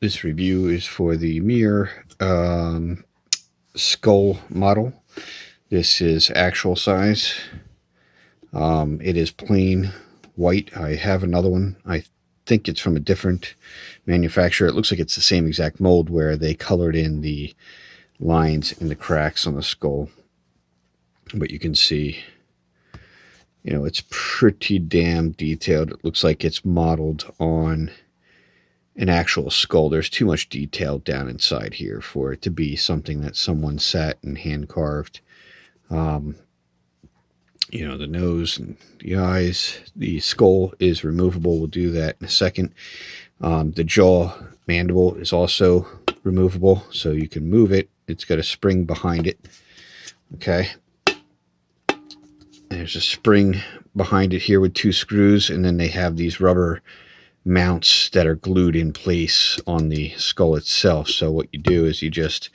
This review is for the MIIRR skull model. This is actual size. It is plain white. I have another one. I think it's from a different manufacturer. It looks like it's the same exact mold where they colored in the lines and the cracks on the skull. But you can see, you know, it's pretty damn detailed. It looks like it's modeled on an actual skull. There's too much detail down inside here for it to be something that someone sat and hand carved. You know, the nose and the eyes. The skull is removable. We'll do that in a second. The jaw mandible is also removable, so you can move it. It's got a spring behind it. Okay. There's a spring behind it here with 2 screws, and then they have these rubber mounts that are glued in place on the skull itself. So what you do is you just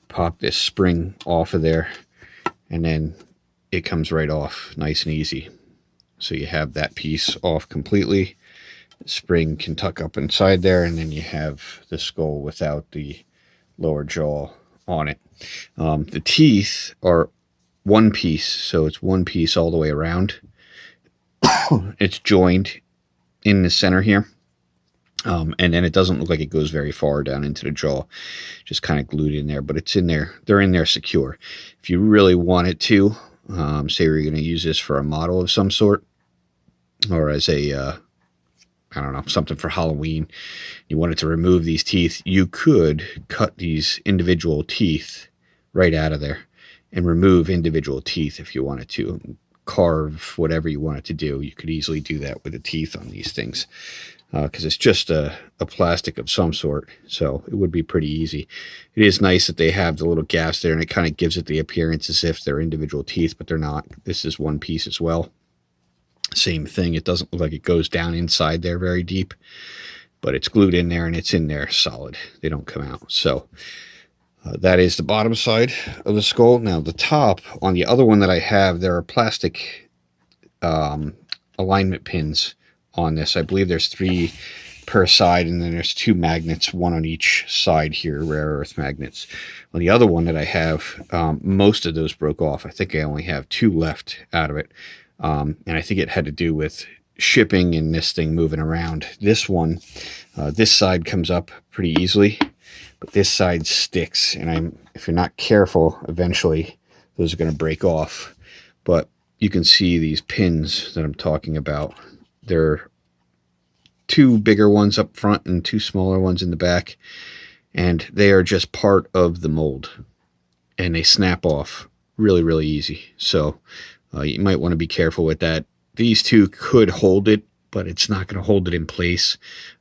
pop this spring off of there, and then it comes right off nice and easy. So you have that piece off completely. The spring can tuck up inside there, and then you have the skull without the lower jaw on it. The teeth are one piece, so it's one piece all the way around. It's joined in the center here. And then it doesn't look like it goes very far down into the jaw, just kind of glued in there, but it's in there. They're in there secure. If you really wanted to, say we're going to use this for a model of some sort, or as a, I don't know, something for Halloween, you wanted to remove these teeth, you could cut these individual teeth right out of there and remove individual teeth if you wanted to. Carve whatever you wanted to do. You could easily do that with the teeth on these things. Because it's just a plastic of some sort, so it would be pretty easy. It is nice that they have the little gaps there, and it kind of gives it the appearance as if they're individual teeth, but they're not. This is one piece as well. Same thing. It doesn't look like it goes down inside there very deep, but it's glued in there, and it's in there solid. They don't come out. So that is the bottom side of the skull. Now the top, on the other one that I have, there are plastic alignment pins on this. I believe there's 3 per side, and then there's 2 magnets, one on each side here, rare earth magnets. On the other one that I have, most of those broke off. I think I only have 2 left out of it, and I think it had to do with shipping and this thing moving around. This one, this side comes up pretty easily, but this side sticks, and if you're not careful, eventually those are going to break off. But you can see these pins that I'm talking about. There are 2 bigger ones up front and 2 smaller ones in the back, and they are just part of the mold, and they snap off really, really easy. So you might want to be careful with that. These 2 could hold it, but it's not going to hold it in place.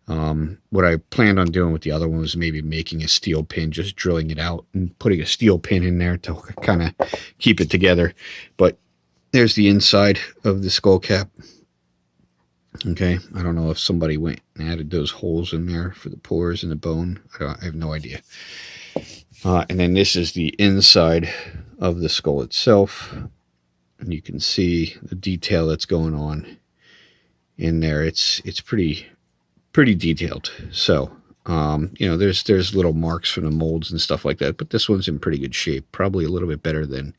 What I planned on doing with the other one was maybe making a steel pin, just drilling it out and putting a steel pin in there to kind of keep it together. But there's the inside of the skull cap. Okay, I don't know if somebody went and added those holes in there for the pores in the bone. I have no idea. And then this is the inside of the skull itself. And you can see the detail that's going on in there. It's pretty detailed. So, you know, there's little marks from the molds and stuff like that, but this one's in pretty good shape. Probably a little bit better than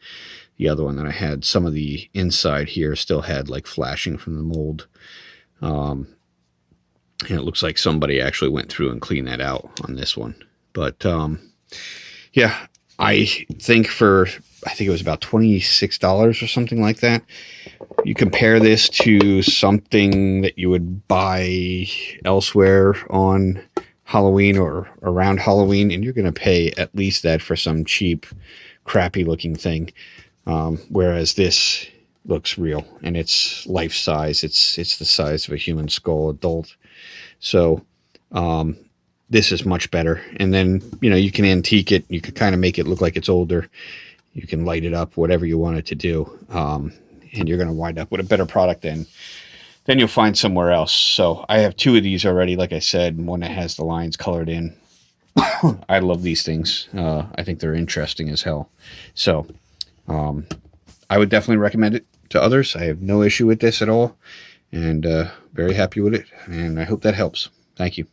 the other one that I had. Some of the inside here still had like flashing from the mold. And it looks like somebody actually went through and cleaned that out on this one. But yeah, I think it was about $26 or something like that. You compare this to something that you would buy elsewhere on Halloween or around Halloween, and you're going to pay at least that for some cheap, crappy looking thing. Whereas this looks real, and it's life size. It's the size of a human skull, adult. So this is much better. And then, you know, you can antique it. You can kind of make it look like it's older. You can light it up, whatever you want it to do. And you're going to wind up with a better product than you'll find somewhere else. So I have 2 of these already, like I said, one that has the lines colored in. I love these things. I think they're interesting as hell. So I would definitely recommend it to others. I have no issue with this at all, and very happy with it, and I hope that helps. Thank you.